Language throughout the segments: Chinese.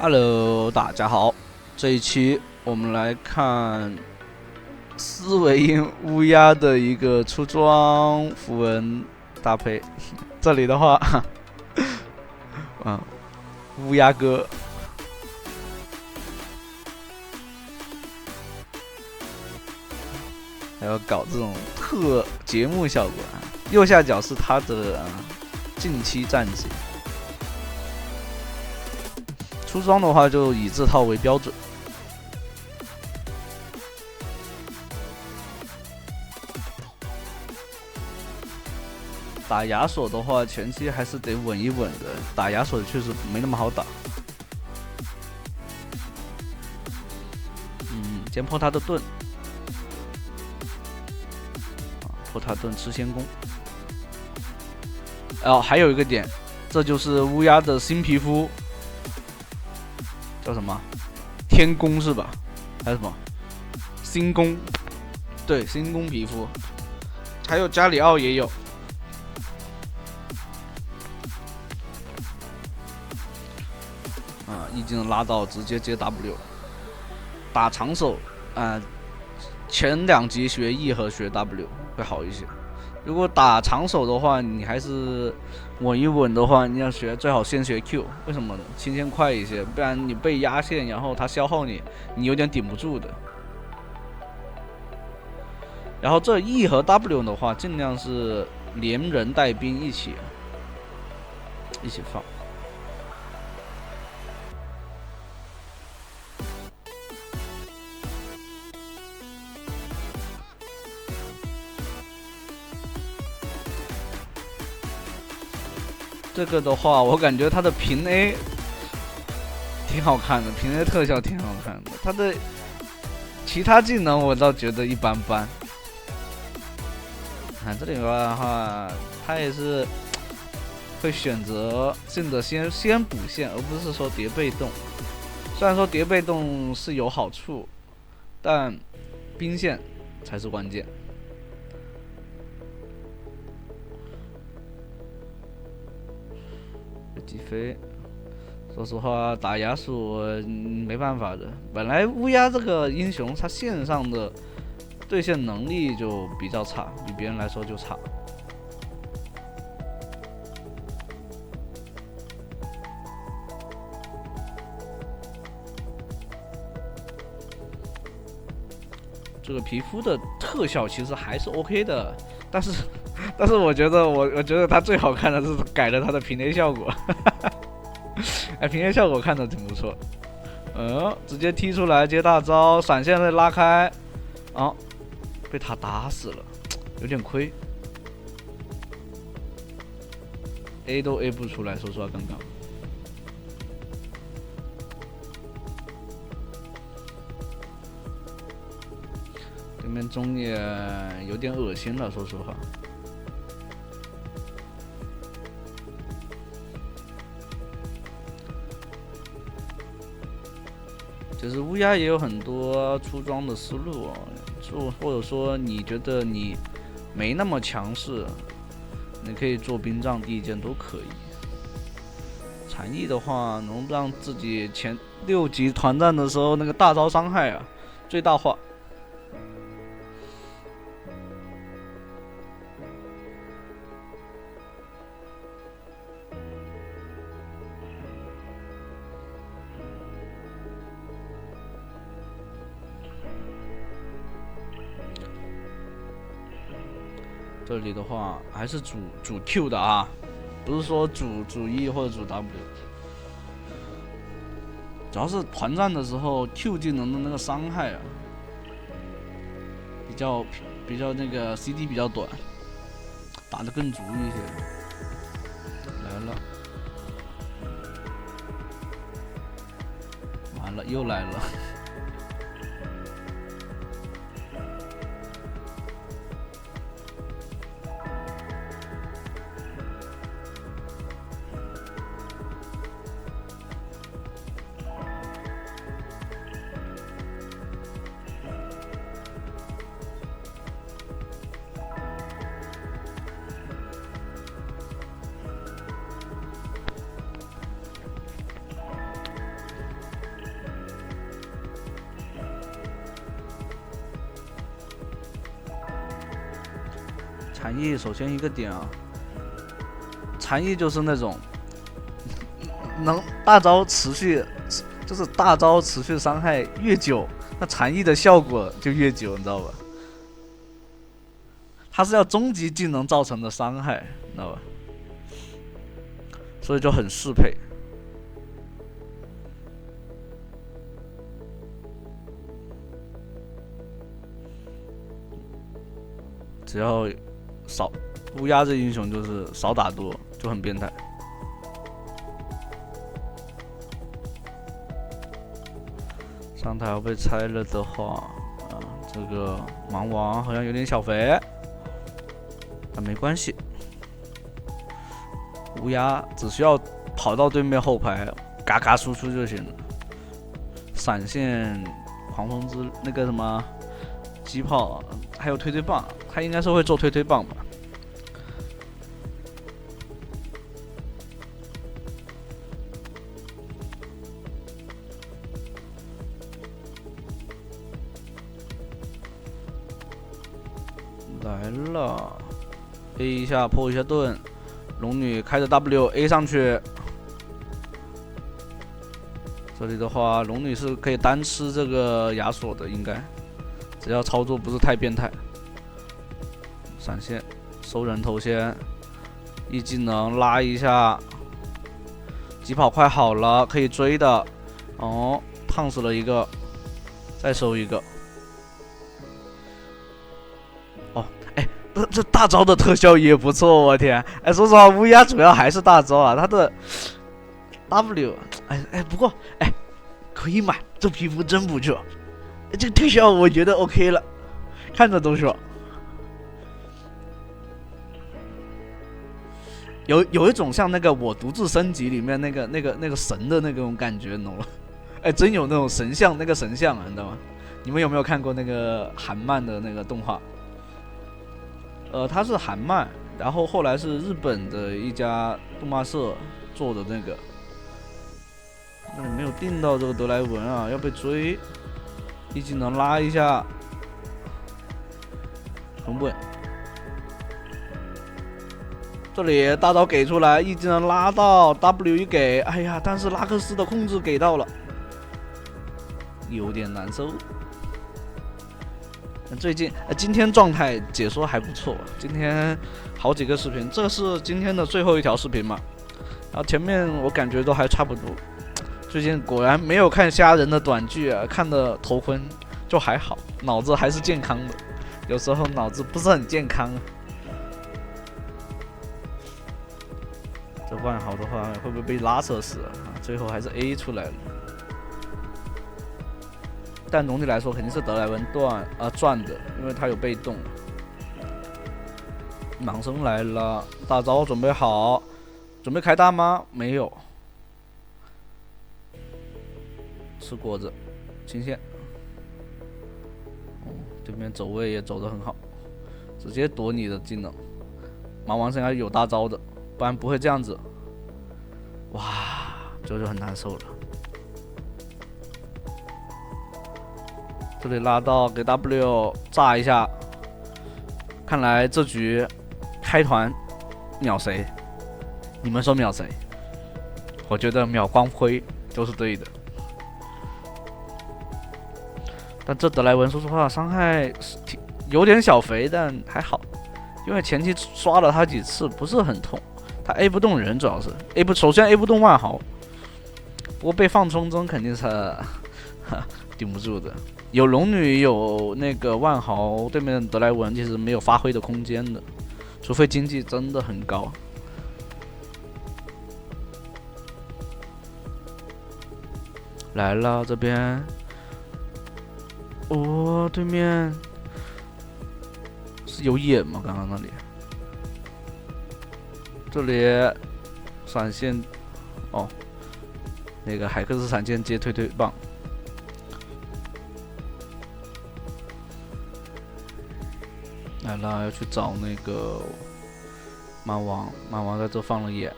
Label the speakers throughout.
Speaker 1: Hello， 大家好，这一期我们来看思维音乌鸦的一个出装符文搭配。这里的话，乌鸦哥，还要搞这种特节目效果啊。右下角是他的近期战绩。出装的话就以这套为标准。打亚索的话，前期还是得稳一稳的。打亚索确实没那么好打。先破他的盾，破他盾吃先攻。还有一个点，这就是乌鸦的新皮肤。叫什么？天宫是吧？还有什么？星宫？对，星宫皮肤。还有加里奥也有。一技能拉到直接接 W。打长手，前2级学 E 和学 W 会好一些。如果打长手的话，你还是稳一稳的话，你要学最好先学 Q， 为什么呢？清线快一些，不然你被压线，然后他消耗你，你有点顶不住的。然后这 E 和 W 的话，尽量是连人带兵一起放。这个的话，我感觉它的平 A 挺好看的，平 A 特效挺好看的。它的其他技能我倒觉得一般般。这里的话，它也是会选择性的先补线，而不是说叠被动。虽然说叠被动是有好处，但兵线才是关键。击飞，说实话，打亚索没办法的。本来乌鸦这个英雄，他线上的对线能力就比较差，比别人来说就差。这个皮肤的特效其实还是 OK 的，但是我觉得它最好看的是改了它的平 A 效果，平 A 效果看着挺不错。直接踢出来接大招，闪现被拉开，被他打死了，有点亏。A 都 A 不出来，说实话刚刚。对面中野有点恶心了，说实话。其实乌鸦也有很多出装的思路或者说你觉得你没那么强势，你可以做兵杖第一件都可以。禅意的话，能让自己前6级团战的时候那个大招伤害最大化。这里的话还是主 Q 的不是说主 E 或者主 W， 主要是团战的时候 Q 技能的那个伤害比较那个 CD 比较短，打得更足一些。来了，完了又来了。禅意首先一个点啊，禅意就是那种能大招持续，就是大招持续伤害越久，那禅意的效果就越久，你知道吧？它是要终极技能造成的伤害，你知道吧？所以就很适配。只要少乌鸦这英雄就是少打多就很变态。上台要被拆了的话，这个盲王好像有点小肥，但没关系。乌鸦只需要跑到对面后排，嘎嘎输出就行了。闪现、狂风之那个什么击炮，还有推推棒。他应该是会做推推棒吧。来了 ，A 一下破一下盾，龙女开着 W A 上去。这里的话，龙女是可以单吃这个亚索的，应该只要操作不是太变态。闪现，收人头先，E技能拉一下，疾跑快好了，可以追的。哦，烫死了一个，再收一个。哦，哎，这大招的特效也不错，我天！哎，说实话，乌鸦主要还是大招啊，它的 W， 不过可以买，这皮肤真不错。这个特效我觉得 OK 了，看着都爽。有一种像那个我独自升级里面那个神的那种感觉，你懂吗？哎，真有那种神像，那个神像啊，你知道吗？你们有没有看过那个韩漫的那个动画？它是韩漫，然后后来是日本的一家动画社做的那个。那里没有定到这个德莱文啊，要被追，一技能拉一下，很稳。这里大招给出来，一技能拉到 W 一给，哎呀，但是拉克斯的控制给到了，有点难受。最近今天状态解说还不错，今天好几个视频，这是今天的最后一条视频嘛，然后前面我感觉都还差不多。最近果然没有看虾仁的短剧啊，看的头昏，就还好，脑子还是健康的，有时候脑子不是很健康啊。这万豪的话会不会被拉扯死啊？最后还是 A 出来了。但总体来说肯定是德莱文赚的，因为他有被动。盲僧来了，大招准备好，准备开大吗？没有。吃果子，清线。对面走位也走得很好，直接躲你的技能。盲王现在有大招的。不然不会这样子，哇，这就很难受了。这里拉到给 W 炸一下，看来这局开团秒谁？你们说秒谁？我觉得秒光辉就是对的。但这德莱文说实话伤害有点小肥，但还好，因为前期刷了他几次不是很痛。他 A 不动人，主要是 首先 A 不动万豪，不过被放冲针肯定是顶不住的。有龙女有那个万豪，对面的德莱文其实没有发挥的空间的，除非经济真的很高。来了这边，哦，对面是有眼吗？刚刚那里。这里闪现，哦，那个海克斯闪现接推推棒，来了要去找那个马王在这放了眼，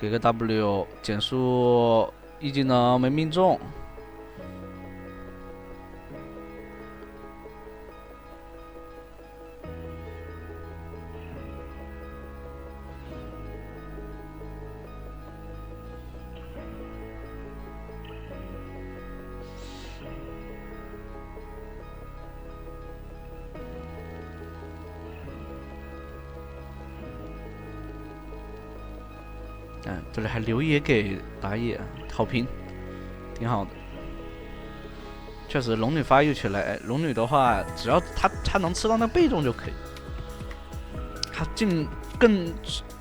Speaker 1: 给个 W 减速一技能没命中。这里还留野给打野，好评，挺好的。确实，龙女发育起来，龙女的话，只要她能吃到那被动就可以。她就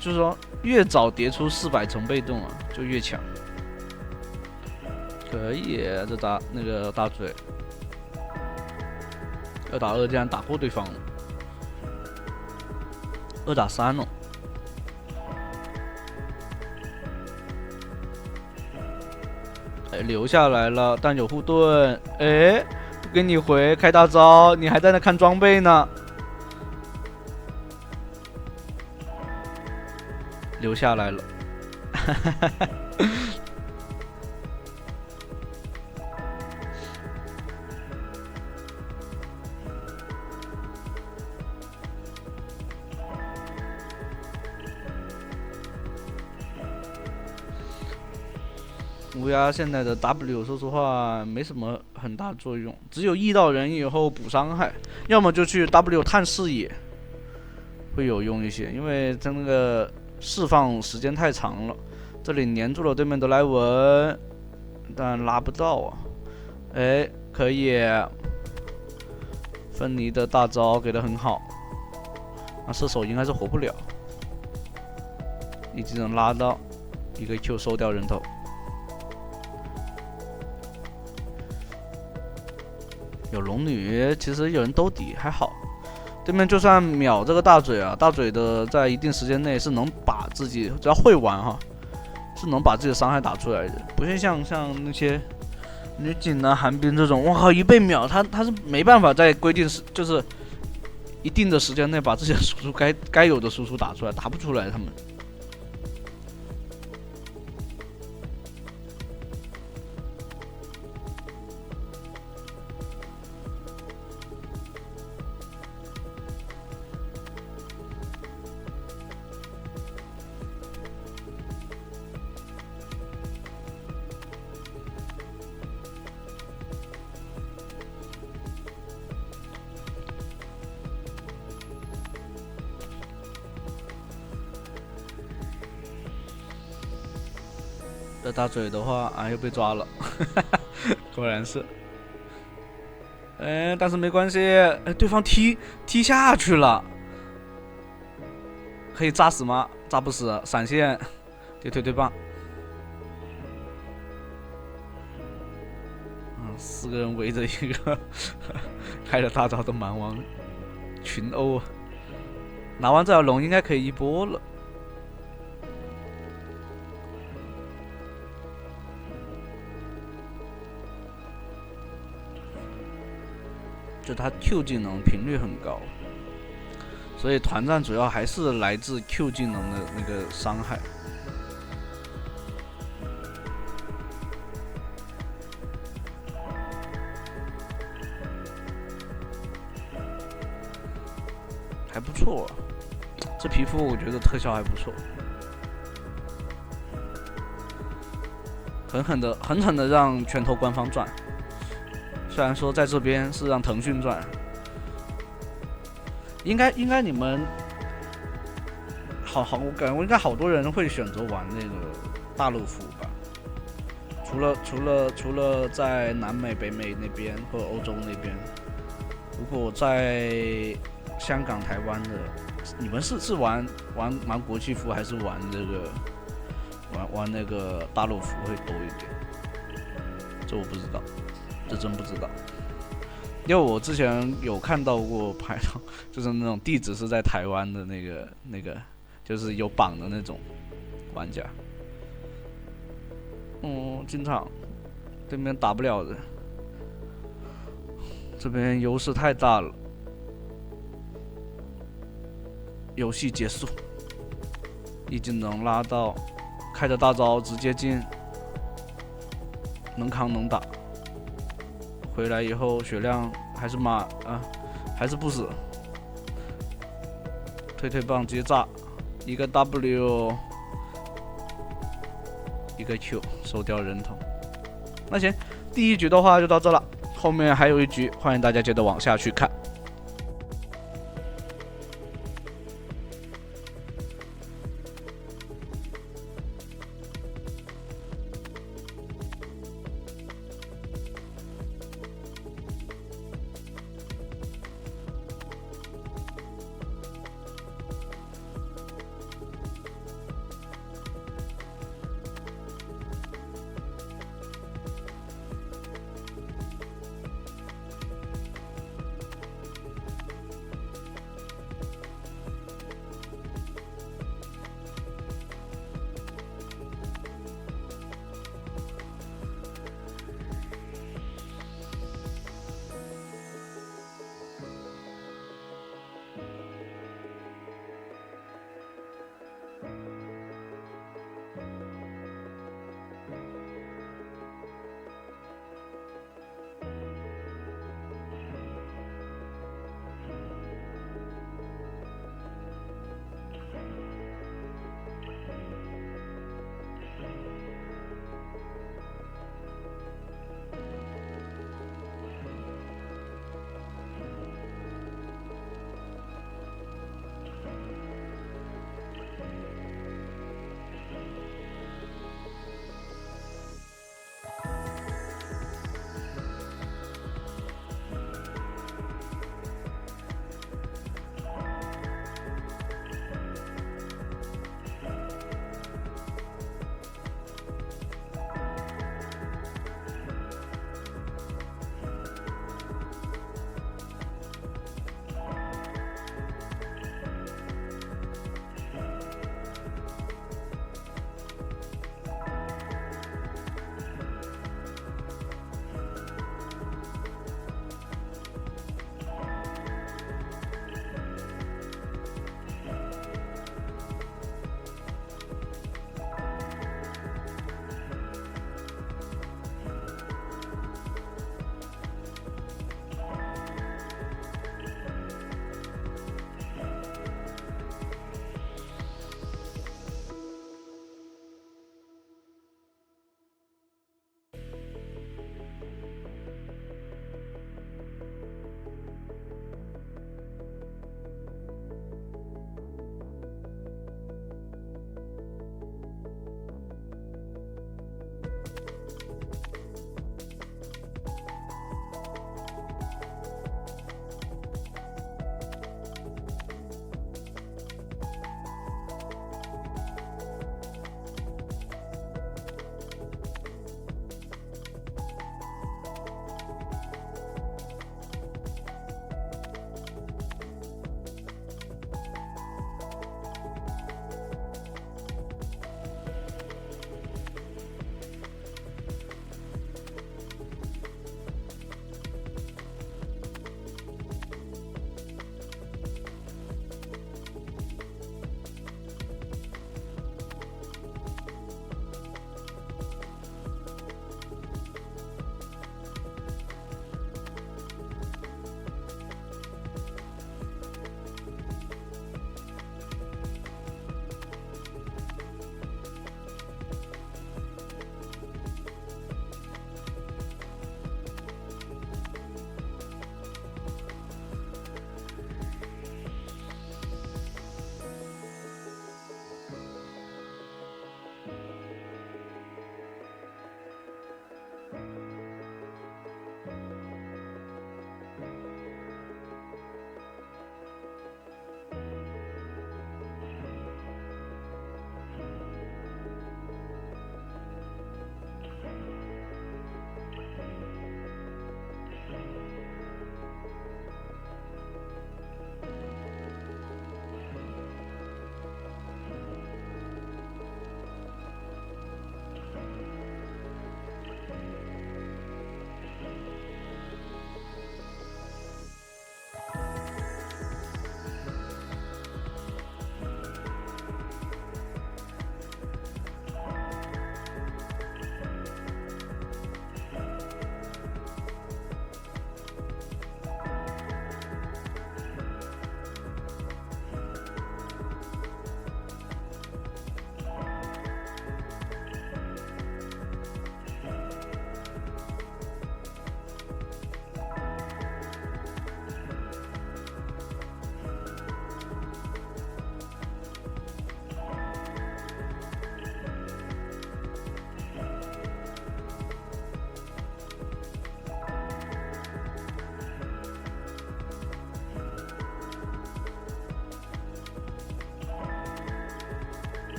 Speaker 1: 是说，越早叠出400层被动啊，就越强。可以，这那个大嘴，2打2竟然打过对方了，2打3了。留下来了，但有护盾，不给你回，开大招，你还在那看装备呢。留下来了，乌鸦现在的 W 说实话没什么很大作用，只有E到人以后补伤害，要么就去 W 探视野，会有用一些，因为它那个释放时间太长了。这里黏住了对面的莱文，但拉不到啊。可以，芬妮的大招给的很好，那射手应该是活不了，已经能拉到一个 Q 收掉人头。有龙女，其实有人兜底还好。对面就算秒这个大嘴啊，大嘴的在一定时间内是能把自己，只要会玩哈，是能把自己的伤害打出来的。不是像那些女警啊、寒冰这种，哇靠，一被秒，他是没办法在规定就是一定的时间内把自己的输出该有的输出打出来，打不出来他们。这大嘴的话又被抓了，果然是。但是没关系，对方踢下去了，可以炸死吗？炸不死，闪现，叠推棒。4个人围着一个开了大招的蛮王群殴啊！拿完这条龙应该可以一波了。就他 Q 技能频率很高，所以团战主要还是来自 Q 技能的那个伤害。还不错，这皮肤我觉得特效还不错，狠狠的让拳头官方赚。虽然说在这边是让腾讯赚，应该你们我感觉应该好多人会选择玩那个大陆服吧。除了在南美、北美那边或者欧洲那边，如果在香港、台湾的，你们是玩国际服还是玩这个玩那个大陆服会多一点？这我不知道。这真不知道，因为我之前有看到过排到，就是那种地址是在台湾的那个，就是有榜的那种玩家。进场，对面打不了的，这边优势太大了。游戏结束，已经能拉到，开着大招直接进，能扛能打。回来以后血量还是还是不死，推棒直接炸，一个 W， 一个 Q 收掉人头。那行，第一局的话就到这了，后面还有一局，欢迎大家接着往下去看。